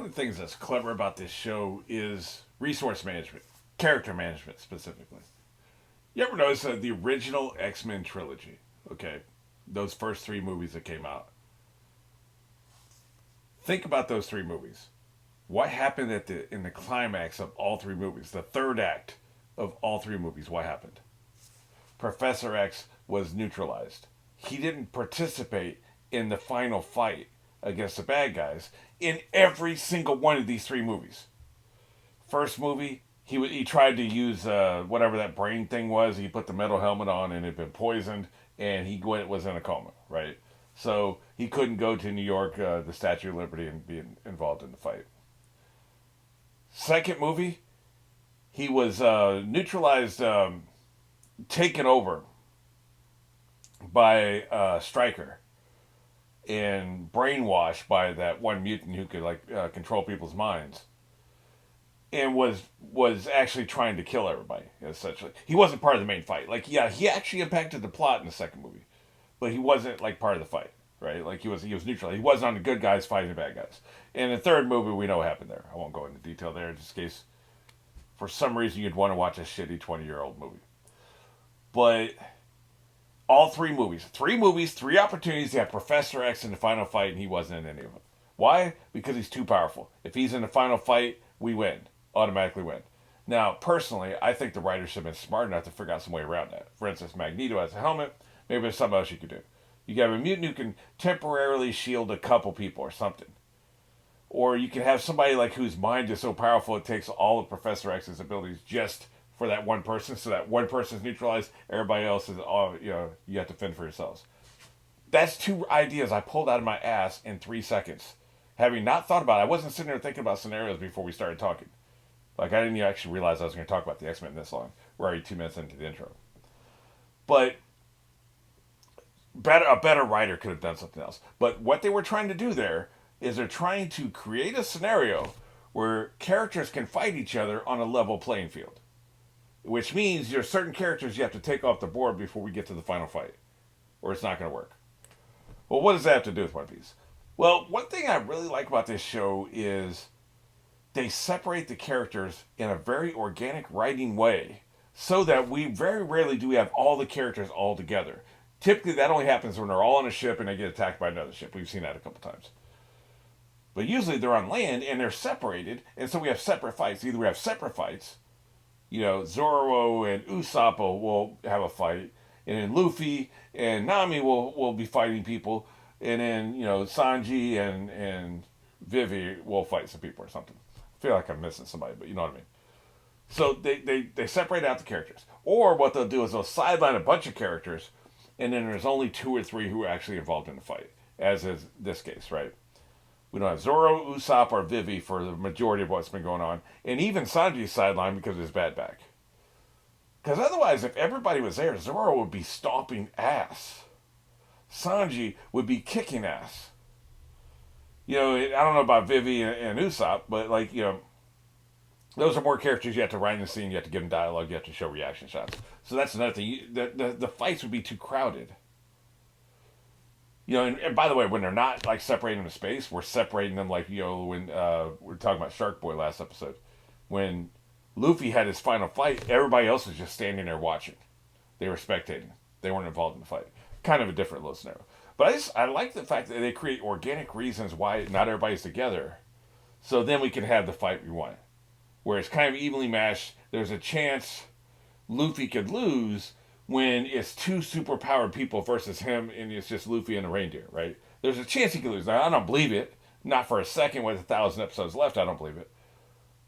the things that's clever about this show is resource management, character management specifically. You ever notice that the original X-Men trilogy, okay, those first three movies that came out, think about those three movies. What happened in the climax of all three movies, the third act of all three movies? What happened? Professor X was neutralized. He didn't participate in the final fight against the bad guys in every single one of these three movies. First movie, he tried to use whatever that brain thing was. He put the metal helmet on and it had been poisoned, and was in a coma, right? So he couldn't go to New York, the Statue of Liberty, and be involved in the fight. Second movie, he was neutralized, taken over by Stryker, and brainwashed by that one mutant who could control people's minds, and was actually trying to kill everybody. Essentially, he wasn't part of the main fight. Yeah, he actually impacted the plot in the second movie, but he wasn't part of the fight. Right, he was neutral. He wasn't on the good guys fighting the bad guys. In the third movie, we know what happened there. I won't go into detail there, just in case for some reason you'd want to watch a shitty 20-year-old movie. But all three movies, three opportunities to have Professor X in the final fight, and he wasn't in any of them. Why? Because he's too powerful. If he's in the final fight, we win. Automatically win. Now, personally, I think the writers should have been smart enough to figure out some way around that. For instance, Magneto has a helmet. Maybe there's something else you could do. You can have a mutant who can temporarily shield a couple people or something. Or you can have somebody whose mind is so powerful it takes all of Professor X's abilities just for that one person, so that one person's neutralized, everybody else is all, you have to fend for yourselves. That's two ideas I pulled out of my ass in 3 seconds. Having not thought about it, I wasn't sitting there thinking about scenarios before we started talking. I didn't actually realize I was going to talk about the X-Men this long. We're already 2 minutes into the intro. But a better writer could have done something else. But what they were trying to do there is they're trying to create a scenario where characters can fight each other on a level playing field. Which means there's certain characters you have to take off the board before we get to the final fight. Or it's not going to work. Well, what does that have to do with One Piece? Well, one thing I really like about this show is they separate the characters in a very organic writing way so that we very rarely do we have all the characters all together. Typically, that only happens when they're all on a ship and they get attacked by another ship. We've seen that a couple times. But usually they're on land and they're separated, and so we have separate fights. Either we have separate fights, Zoro and Usopp will have a fight, and then Luffy and Nami will be fighting people, and then Sanji and Vivi will fight some people or something. I feel like I'm missing somebody, but you know what I mean. So they separate out the characters. Or what they'll do is they'll sideline a bunch of characters, and then there's only 2 or 3 who are actually involved in the fight, as is this case, right? We don't have Zoro, Usopp, or Vivi for the majority of what's been going on. And even Sanji's sidelined because of his bad back. Because otherwise, if everybody was there, Zoro would be stomping ass. Sanji would be kicking ass. I don't know about Vivi and Usopp, but those are more characters you have to write in the scene. You have to give them dialogue. You have to show reaction shots. So that's another thing. The fights would be too crowded. And by the way, when they're not separating them in space, we're separating them when we were talking about Shark Boy last episode. When Luffy had his final fight, everybody else was just standing there watching. They were spectating. They weren't involved in the fight. Kind of a different little scenario. But I like the fact that they create organic reasons why not everybody's together. So then we can have the fight we want. Where it's kind of evenly matched. There's a chance Luffy could lose when it's 2 superpowered people versus him and it's just Luffy and a reindeer, right? There's a chance he could lose. Now, I don't believe it. Not for a second with 1,000 episodes left, I don't believe it.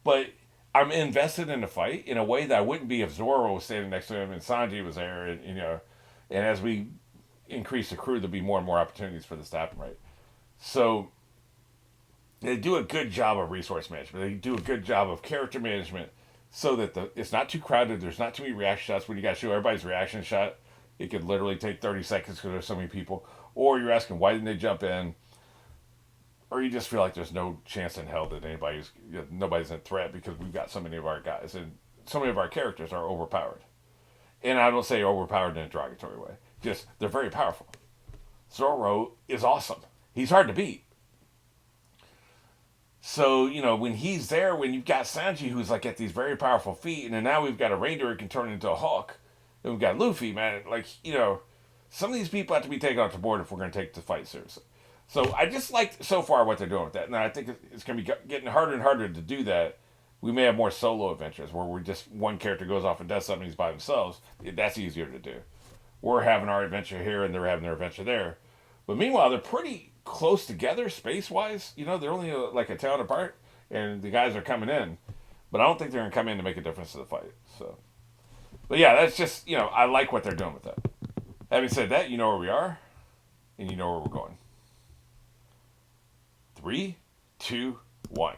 But I'm invested in the fight in a way that I wouldn't be if Zoro was standing next to him and Sanji was there. And as we increase the crew, there'll be more and more opportunities for this to happen, right? So they do a good job of resource management. They do a good job of character management so that it's not too crowded. There's not too many reaction shots. When you got to show everybody's reaction shot, it could literally take 30 seconds because there's so many people. Or you're asking, why didn't they jump in? Or you just feel like there's no chance in hell that nobody's in threat because we've got so many of our guys. And so many of our characters are overpowered. And I don't say overpowered in a derogatory way. Just, they're very powerful. Zoro is awesome. He's hard to beat. So, when he's there, when you've got Sanji who's like at these very powerful feet, and then now we've got a reindeer who can turn into a hawk, and we've got Luffy, man, like, some of these people have to be taken off the board if we're going to take the fight seriously. So I just like so far what they're doing with that. And I think it's going to be getting harder and harder to do that. We may have more solo adventures where we're just one character goes off and does something, he's by themselves. That's easier to do. We're having our adventure here and they're having their adventure there. But meanwhile, they're pretty close together space wise. They're only like a town apart, and the guys are coming in. But I don't think they're going to come in to make a difference to the fight. So, but yeah, that's just I like what they're doing with that. Having said that, you know where we are, and you know where we're going. 3, 2, 1.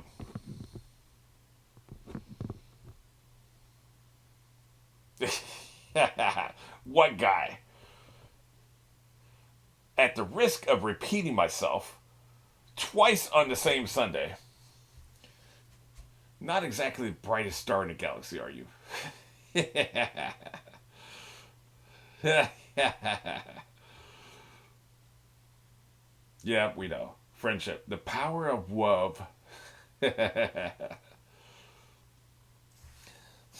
What guy? At the risk of repeating myself twice on the same Sunday, not exactly the brightest star in the galaxy, are you? Yeah, we know. Friendship. The power of love. It's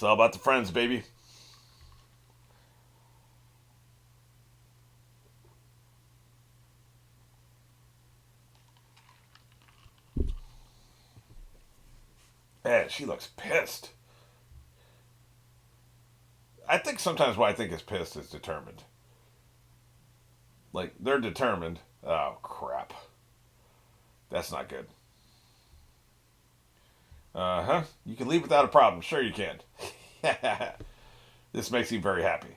all about the friends, baby. Man, she looks pissed. I think sometimes what I think is pissed is determined. Like, they're determined. Oh, crap. That's not good. Uh huh. You can leave without a problem. Sure, you can. This makes you very happy.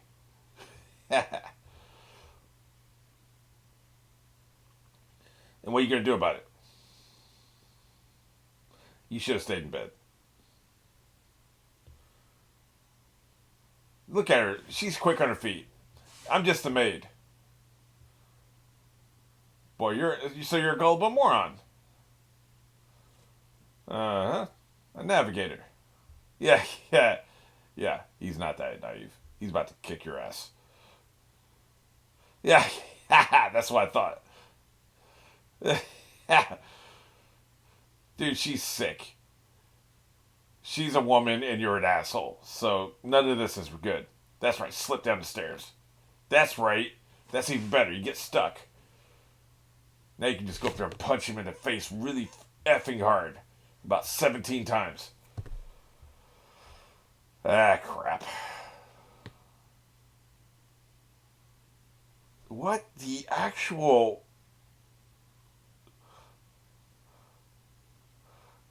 And what are you going to do about it? You should have stayed in bed. Look at her. She's quick on her feet. I'm just a maid. Boy, you're a gullible moron. Uh huh. A navigator. Yeah, yeah, yeah. He's not that naive. He's about to kick your ass. Yeah, that's what I thought. Dude, she's sick. She's a woman and you're an asshole. So none of this is good. That's right. Slip down the stairs. That's right. That's even better. You get stuck. Now you can just go up there and punch him in the face really effing hard. About 17 times. Ah, crap. What the actual...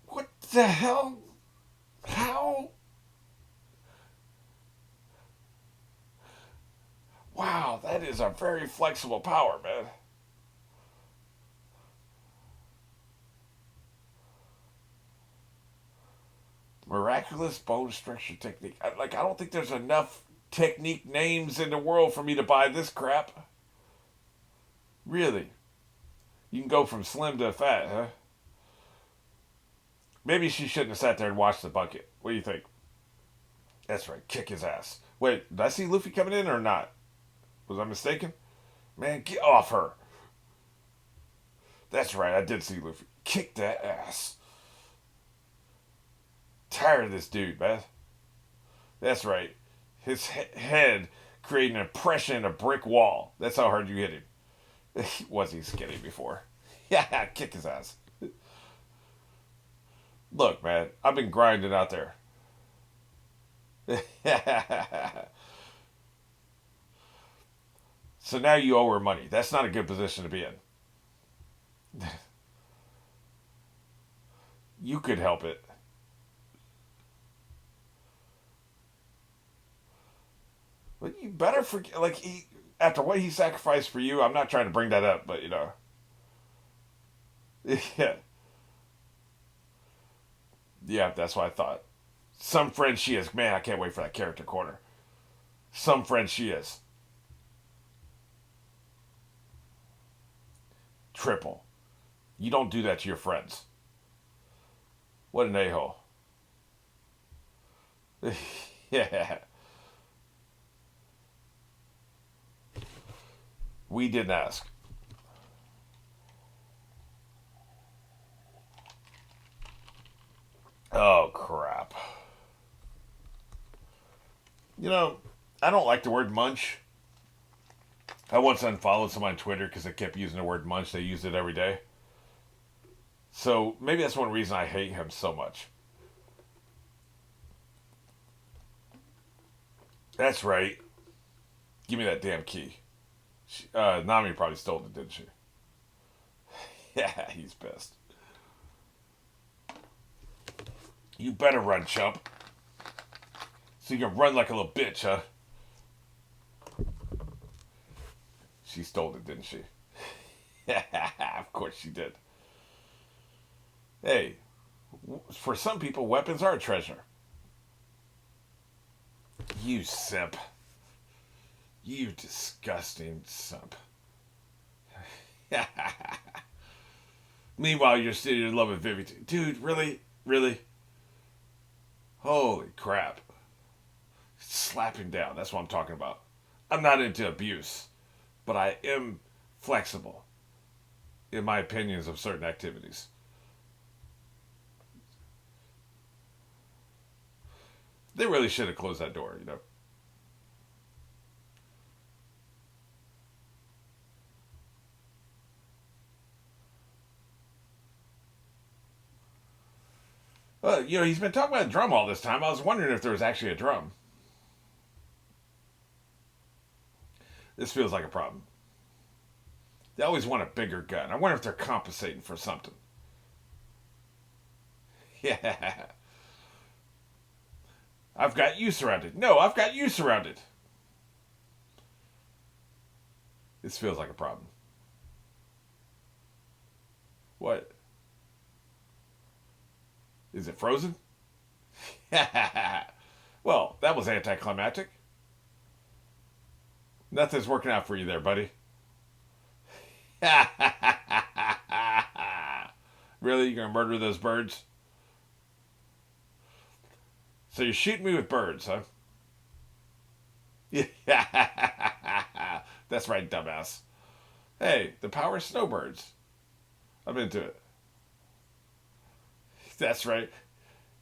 What the hell? How? Wow, that is a very flexible power, man. Miraculous bone structure technique. I don't think there's enough technique names in the world for me to buy this crap. Really? You can go from slim to fat, huh? Maybe she shouldn't have sat there and watched the bucket. What do you think? That's right. Kick his ass. Wait, did I see Luffy coming in or not? Was I mistaken? Man, get off her. That's right. I did see Luffy. Kick that ass. Tired of this dude, man. That's right. His head created an impression in a brick wall. That's how hard you hit him. Was he skinny before? Yeah, kick his ass. Look, man, I've been grinding out there. So now you owe her money. That's not a good position to be in. You could help it. But you better forget, like, after what he sacrificed for you, I'm not trying to bring that up, but yeah. Yeah, that's what I thought. Some friend she is. Man, I can't wait for that character corner. Some friend she is. Triple. You don't do that to your friends. What an a-hole. Yeah. We didn't ask. Oh, crap. You know, I don't like the word munch. I once unfollowed someone on Twitter because they kept using the word munch. They use it every day. So maybe that's one reason I hate him so much. That's right. Give me that damn key. Nami probably stole it, didn't she? Yeah, he's pissed. You better run, chump. So you can run like a little bitch, huh? She stole it, didn't she? Of course she did. Hey, for some people, weapons are a treasure. You simp. You disgusting simp. Meanwhile, you're still in love with Vivi. Dude, really? Really? Holy crap. Slap him down. That's what I'm talking about. I'm not into abuse, but I am flexible in my opinions of certain activities. They really should have closed that door, you know. Well, you know, he's been talking about a drum all this time. I was wondering if there was actually a drum. This feels like a problem. They always want a bigger gun. I wonder if they're compensating for something. Yeah. I've got you surrounded. No, I've got you surrounded. This feels like a problem. What? Is it frozen? Well, that was anticlimactic. Nothing's working out for you there, buddy. Really? You're going to murder those birds? So you're shooting me with birds, huh? That's right, dumbass. Hey, the power of snowbirds. I'm into it. That's right.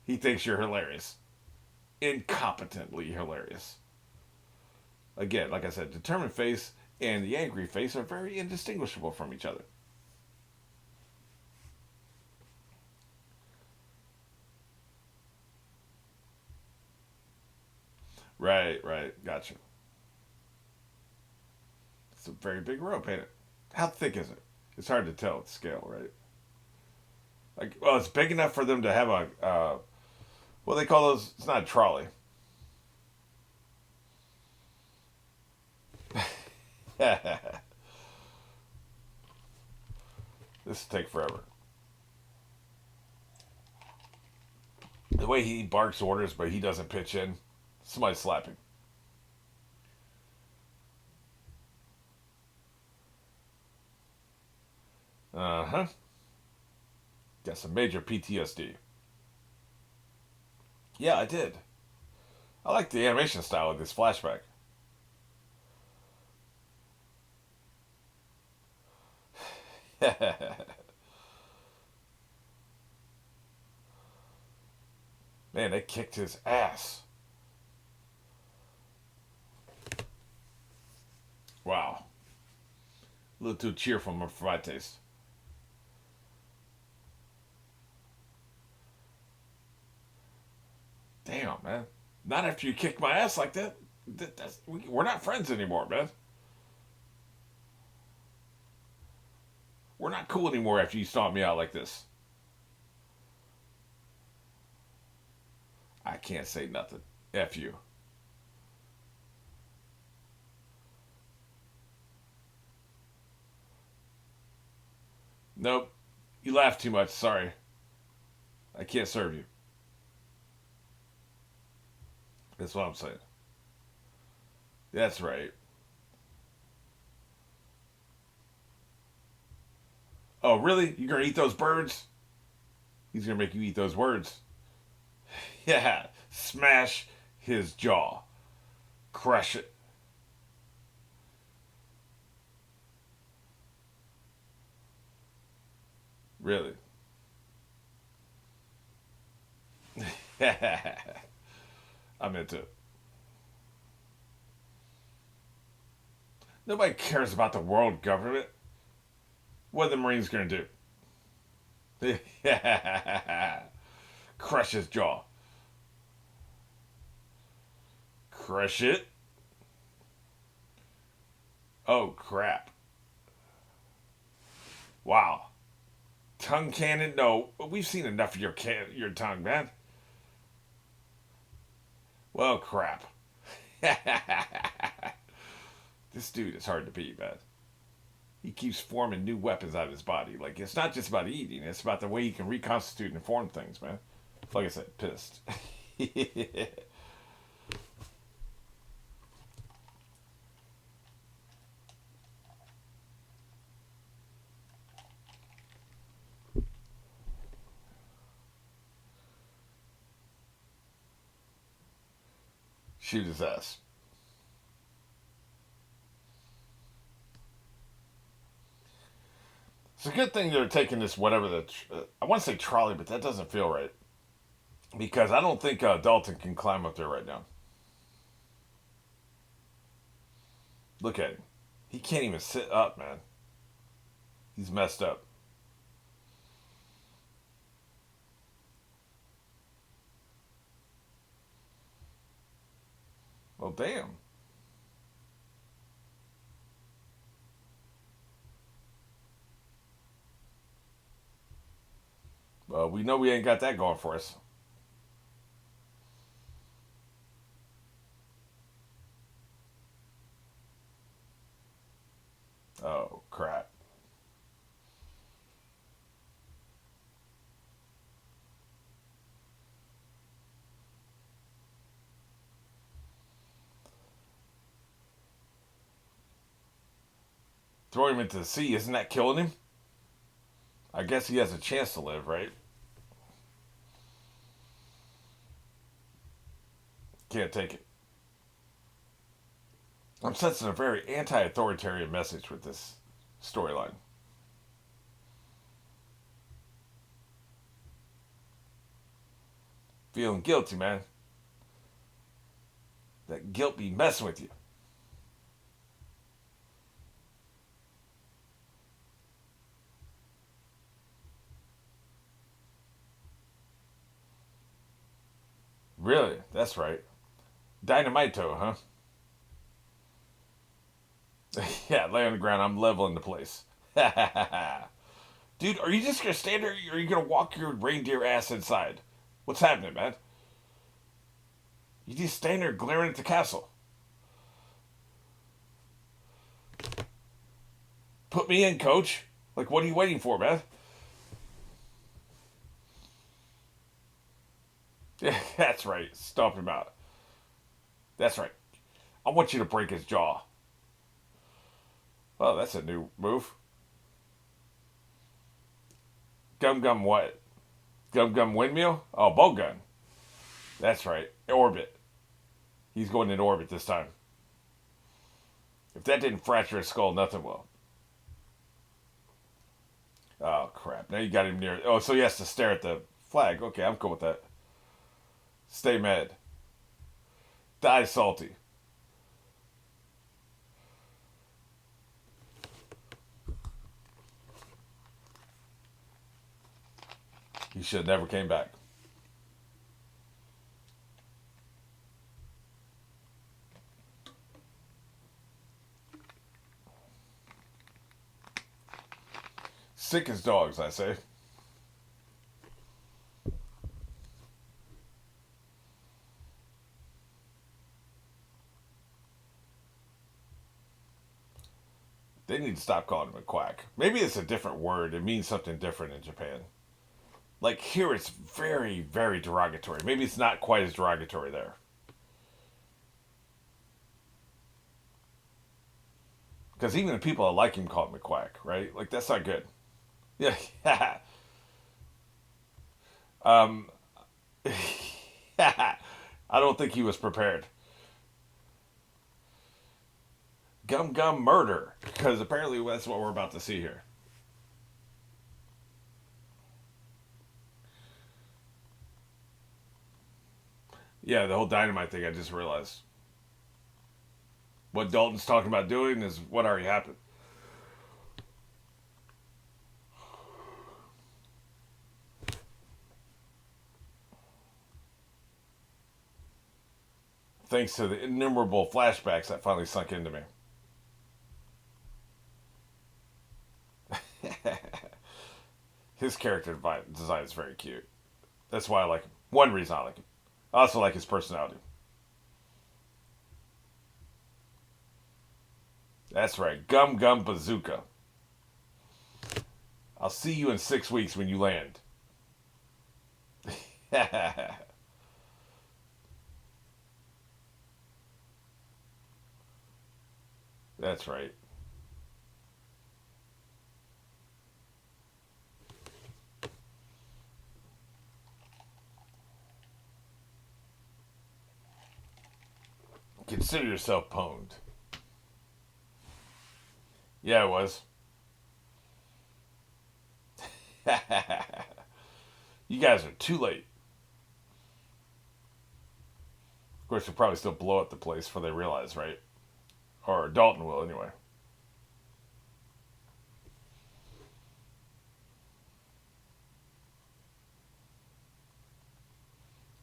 He thinks you're hilarious. Incompetently hilarious. Again, like I said, determined face and the angry face are very indistinguishable from each other. Right, right. Gotcha. It's a very big rope, ain't it? How thick is it? It's hard to tell at scale, right? Like, well, it's big enough for them to have a, what do they call those? It's not a trolley. This will take forever. The way he barks orders, but he doesn't pitch in. Somebody slap him. Uh huh. Got some major PTSD. Yeah, I did. I like the animation style of this flashback. Man, they kicked his ass. Wow. A little too cheerful for my taste. Damn, man. Not after you kicked my ass like that. We're not friends anymore, man. We're not cool anymore after you stomp me out like this. I can't say nothing. F you. Nope. You laugh too much. Sorry. I can't serve you. That's what I'm saying. That's right. Oh, really? You're gonna eat those birds? He's gonna make you eat those words. Yeah. Smash his jaw. Crush it. Really. I'm into it. Nobody cares about the world government. What are the Marines going to do? Crush his jaw. Crush it. Oh, crap. Wow. Tongue cannon? No, we've seen enough of your tongue, man. Well, crap. This dude is hard to beat, man. He keeps forming new weapons out of his body. Like, it's not just about eating, it's about the way he can reconstitute and form things, man. Like I said, pissed. Shoot his ass. It's a good thing they're taking this whatever I want to say trolley, but that doesn't feel right because I don't think Dalton can climb up there right now. Look at him; he can't even sit up, man. He's messed up. Well, damn. Well, we know we ain't got that going for us. Oh crap! Throw him into the sea. Isn't that killing him? I guess he has a chance to live, right? Can't take it. I'm sensing a very anti-authoritarian message with this storyline. Feeling guilty, man. That guilt be messing with you. Really? That's right. Dynamito, huh? Yeah, lay on the ground. I'm leveling the place. Dude, are you just gonna stand there or are you gonna walk your reindeer ass inside? What's happening, man? You just stand there glaring at the castle. Put me in, coach. Like, what are you waiting for, man? Yeah, that's right. Stomp him out. That's right. I want you to break his jaw. Oh, that's a new move. Gum gum what? Gum gum windmill? Oh, bow gun. That's right. Orbit. He's going in orbit this time. If that didn't fracture his skull, nothing will. Oh crap! Now you got him near. Oh, so he has to stare at the flag. Okay, I'm cool with that. Stay mad. Die salty. He should have never came back. Sick as dogs, I say. They need to stop calling him a quack. Maybe it's a different word. It means something different in Japan. Like here, it's very, very derogatory. Maybe it's not quite as derogatory there. Because even the people that like him call him a quack, right? Like that's not good. Yeah, um, I don't think he was prepared. Gum gum murder, because apparently that's what we're about to see here. Yeah, the whole dynamite thing. I just realized what Dalton's talking about doing is what already happened. Thanks to the innumerable flashbacks that finally sunk into me. His character design is very cute. That's why I like him. One reason I like him. I also like his personality. That's right. Gum Gum Bazooka. I'll see you in 6 weeks when you land. That's right. Consider yourself pwned. Yeah, it was. You guys are too late. Of course, they'll probably still blow up the place before they realize, right? Or Dalton will, anyway.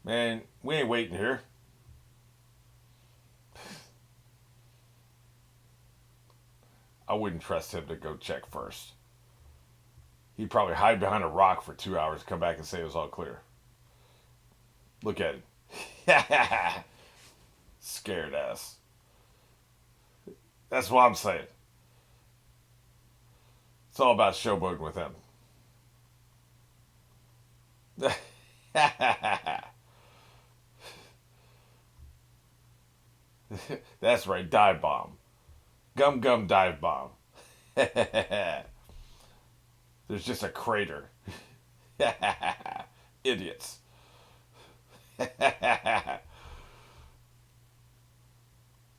Man, we ain't waiting here. I wouldn't trust him to go check first. He'd probably hide behind a rock for 2 hours, come back and say it was all clear. Look at him. Scared ass. That's what I'm saying. It's all about showboating with him. That's right, dive bomb. Gum Gum dive bomb. There's just a crater. Idiots.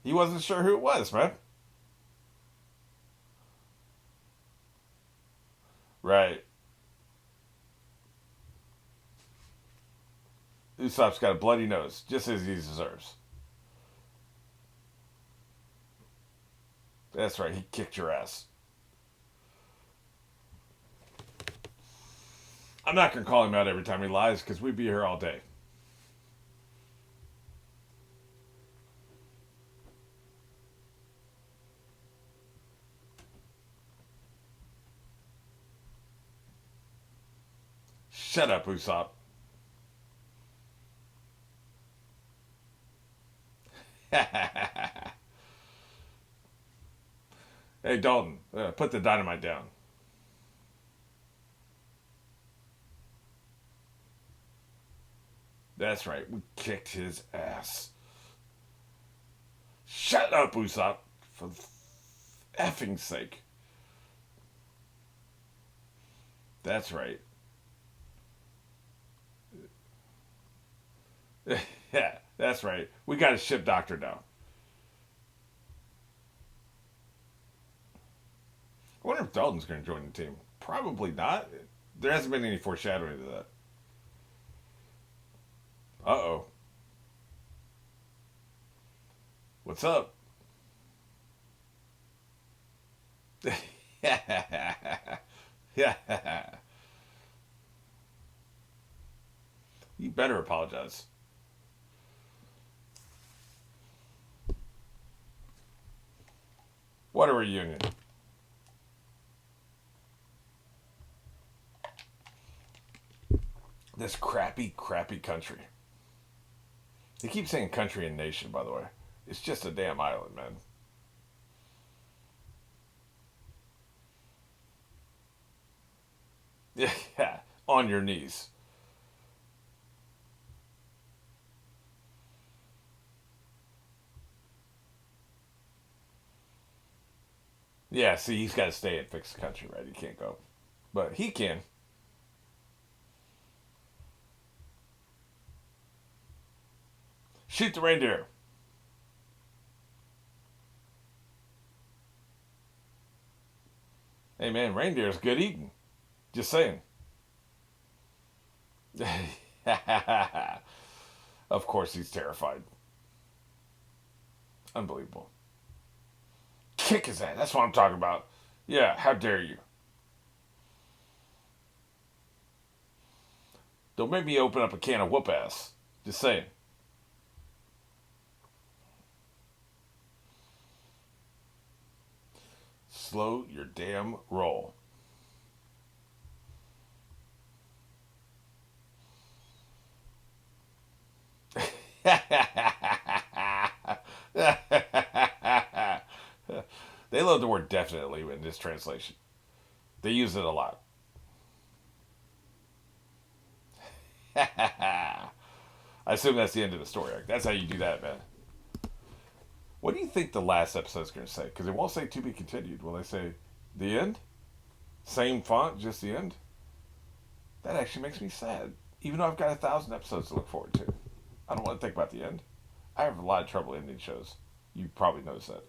He wasn't sure who it was, man. Right. Usopp's got a bloody nose, just as he deserves. That's right, he kicked your ass. I'm not going to call him out every time he lies because we'd be here all day. Shut up, Usopp. Hey, Dalton, put the dynamite down. That's right, we kicked his ass. Shut up, Usopp. For effing sake. That's right. Yeah, that's right. We got a ship doctor now. I wonder if Dalton's going to join the team. Probably not. There hasn't been any foreshadowing to that. Uh oh. What's up? Yeah. You better apologize. What a reunion. This crappy, crappy country. They keep saying country and nation, by the way. It's just a damn island, man. Yeah, on your knees. Yeah, see, he's got to stay and fix the country, right? He can't go. But he can. Shoot the reindeer. Hey, man, reindeer's good eating. Just saying. Of course he's terrified. Unbelievable. Kick his ass. That's what I'm talking about. Yeah, how dare you? Don't make me open up a can of whoop ass. Just saying. Slow your damn roll. They love the word definitely in this translation. They use it a lot. I assume that's the end of the story. That's how you do that, man. What do you think the last episode's going to say? Because it won't say to be continued. Will they say the end? Same font, just the end? That actually makes me sad. Even though I've got 1,000 episodes to look forward to. I don't want to think about the end. I have a lot of trouble ending shows. You probably noticed that.